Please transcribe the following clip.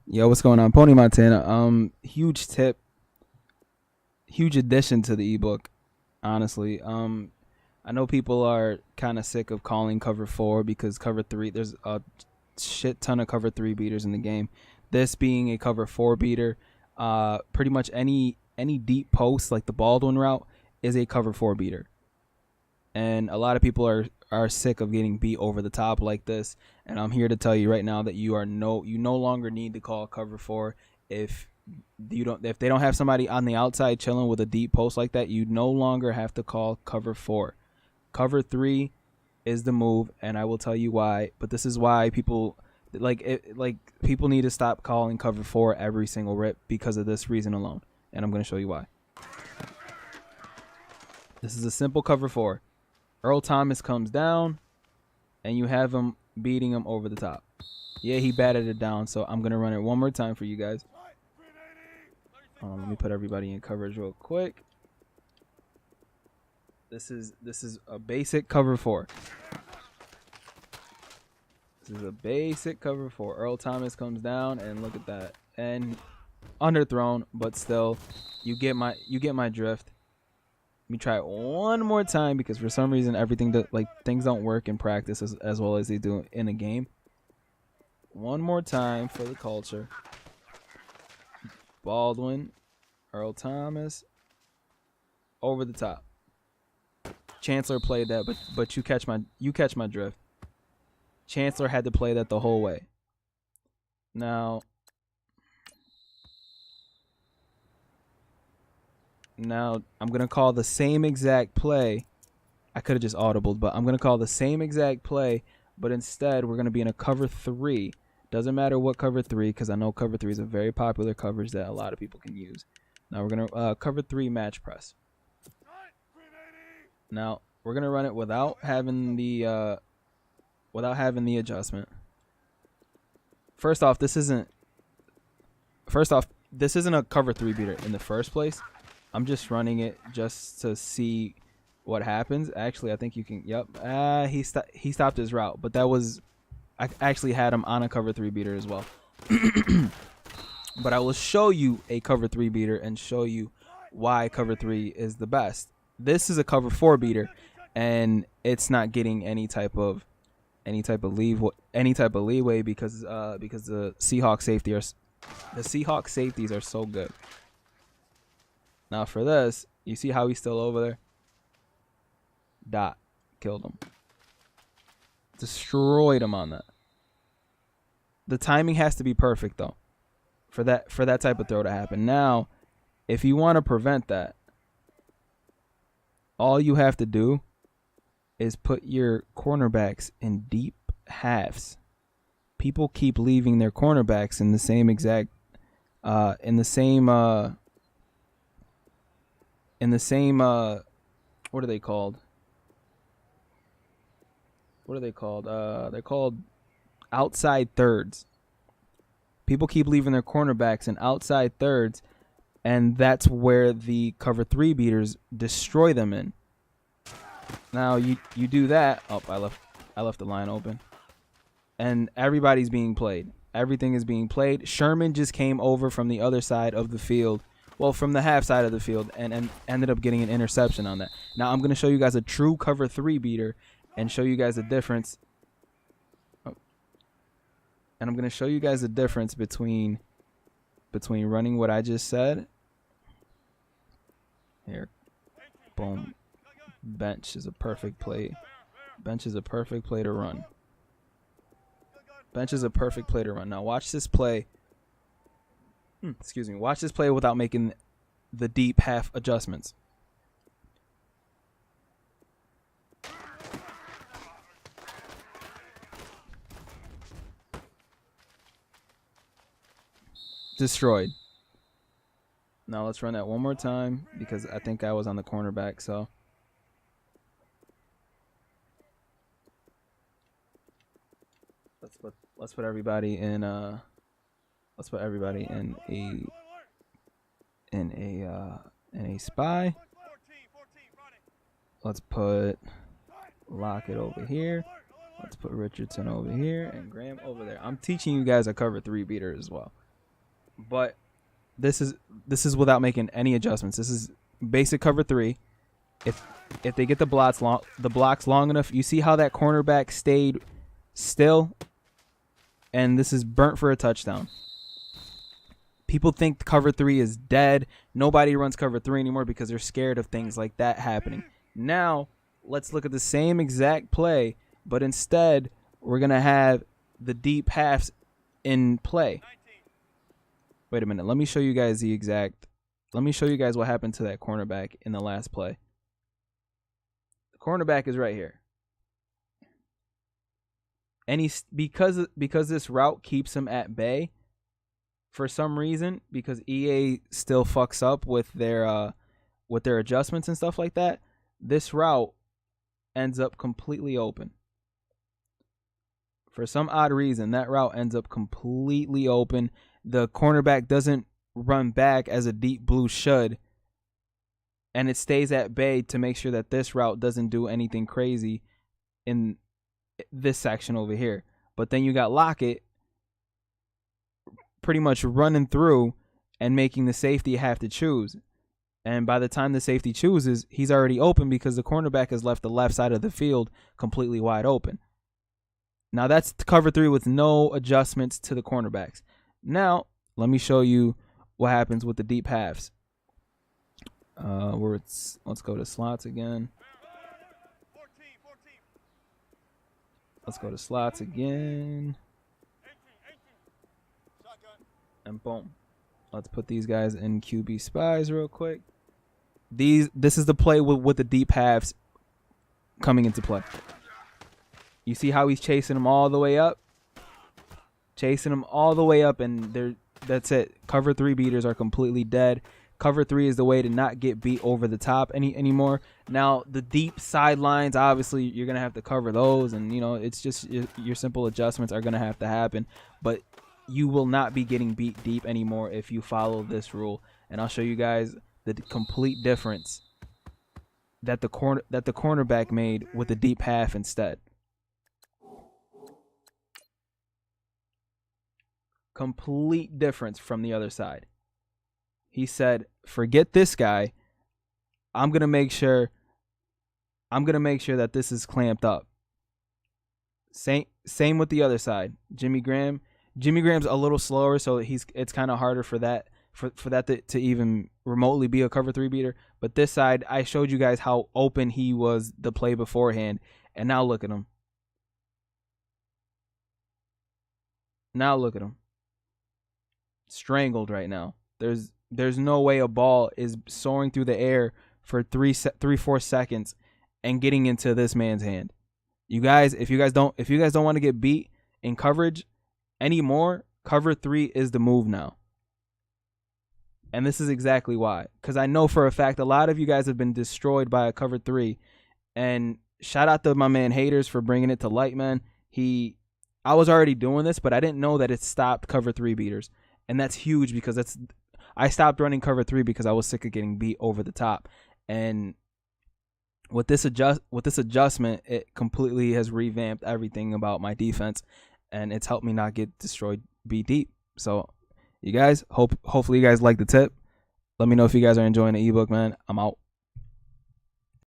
Yo, what's going on? Pony Montana. Huge tip, huge addition to the ebook, honestly. I know people are kind of sick of calling cover four because cover three, there's a shit ton of cover three beaters in the game. This being a cover four beater, pretty much any deep post like the Baldwin route is a cover four beater. And a lot of people are sick of getting beat over the top like this. And I'm here to tell you right now that you no longer need to call cover four if if they don't have somebody on the outside chilling with a deep post like that. You no longer have to call cover four. Cover three is the move, and I will tell you why. But this is why people people need to stop calling cover four every single rip because of this reason alone. And I'm going to show you why. This is a simple cover four. Earl Thomas comes down, and you have him beating him over the top. Yeah, he batted it down, so I'm going to run it one more time for you guys. Let me put everybody in coverage real quick. This is a basic cover four. This is a basic cover four. Earl Thomas comes down, and look at that. And underthrown, but still, you get my drift. Let me try it one more time because for some reason things don't work in practice as well as they do in a game. One more time for the culture. Baldwin, Earl Thomas, over the top. Chancellor played that, but you catch my drift. Chancellor had to play that the whole way. Now I'm going to call the same exact play. I could have just audibled, but I'm going to call the same exact play, but instead we're going to be in a cover three. Doesn't matter what cover three, because I know cover three is a very popular coverage that a lot of people can use. Now we're going to cover three match press. Now we're going to run it without having the adjustment. First off, this isn't a cover three beater in the first place. I'm just running it just to see what happens. Actually, I think you can. Yep. He stopped his route, but I actually had him on a cover three beater as well. But I will show you a cover three beater and show you why cover three is the best. This is a cover four beater, and it's not getting any type of leeway because the Seahawks safeties are so good. Now for this, you see how he's still over there? Dot. Killed him. Destroyed him on that. The timing has to be perfect though for that type of throw to happen. Now, if you want to prevent that, all you have to do is put your cornerbacks in deep halves. People keep leaving their cornerbacks in the same exact what are they called? They're called outside thirds. People keep leaving their cornerbacks in outside thirds, and that's where the cover three beaters destroy them in. Now you do that. Oh, I left the line open. And everybody's being played. Everything is being played. Sherman just came over from the other side of the field. Well, from the half side of the field and ended up getting an interception on that. Now I'm going to show you guys a true cover three beater and show you guys the difference. Oh. And I'm going to show you guys the difference between running what I just said. Here. Boom. Bench is a perfect play. Bench is a perfect play to run. Bench is a perfect play to run. Now watch this play. Watch this play without making the deep half adjustments. Destroyed. Now let's run that one more time because I think I was on the cornerback, so. Let's put everybody in a spy. Let's put Lockett over here. Let's put Richardson over here and Graham over there. I'm teaching you guys a cover three beater as well. But this is without making any adjustments. This is basic cover 3. If they get the blocks long enough, you see how that cornerback stayed still, and this is burnt for a touchdown. People think cover 3 is dead. Nobody runs cover 3 anymore because they're scared of things like that happening. Now, let's look at the same exact play, but instead, we're going to have the deep halves in play. Wait a minute. Let me show you guys what happened to that cornerback in the last play. The cornerback is right here. And because this route keeps him at bay, for some reason, because EA still fucks up with their adjustments and stuff like that, this route ends up completely open. For some odd reason, that route ends up completely open. The cornerback doesn't run back as a deep blue should, and it stays at bay to make sure that this route doesn't do anything crazy in this section over here. But then you got Lockett pretty much running through and making the safety have to choose. And by the time the safety chooses, he's already open because the cornerback has left the left side of the field completely wide open. Now that's cover 3 with no adjustments to the cornerbacks. Now, let me show you what happens with the deep halves. Let's go to slots again. Let's go to slots again. And boom. Let's put these guys in QB spies real quick. This is the play with the deep halves coming into play. You see how he's chasing them all the way up? Chasing them all the way up, and that's it. Cover 3 beaters are completely dead. Cover 3 is the way to not get beat over the top anymore. Now, the deep sidelines, obviously, you're going to have to cover those, and, it's just your simple adjustments are going to have to happen. But you will not be getting beat deep anymore if you follow this rule. And I'll show you guys the complete difference that the cornerback made with the deep half instead. Complete difference from the other side. He said, forget this guy. I'm going to make sure that this is clamped up. Same with the other side. Jimmy Graham's a little slower, so it's kind of harder for that to even remotely be a cover 3 beater. But this side, I showed you guys how open he was the play beforehand, and now look at him. Strangled right now. There's no way a ball is soaring through the air for 3-4 seconds and getting into this man's hand. You guys, if you guys don't want to get beat in coverage anymore, cover 3 is the move now. And this is exactly why. Because I know for a fact a lot of you guys have been destroyed by a cover 3. And shout out to my man Haters for bringing it to light, man. I was already doing this, but I didn't know that it stopped cover 3 beaters. And that's huge because I stopped running cover 3 because I was sick of getting beat over the top. And with this adjustment, it completely has revamped everything about my defense, and it's helped me not get destroyed beat deep. So you guys, hopefully you guys like the tip. Let me know if you guys are enjoying the ebook, man. I'm out.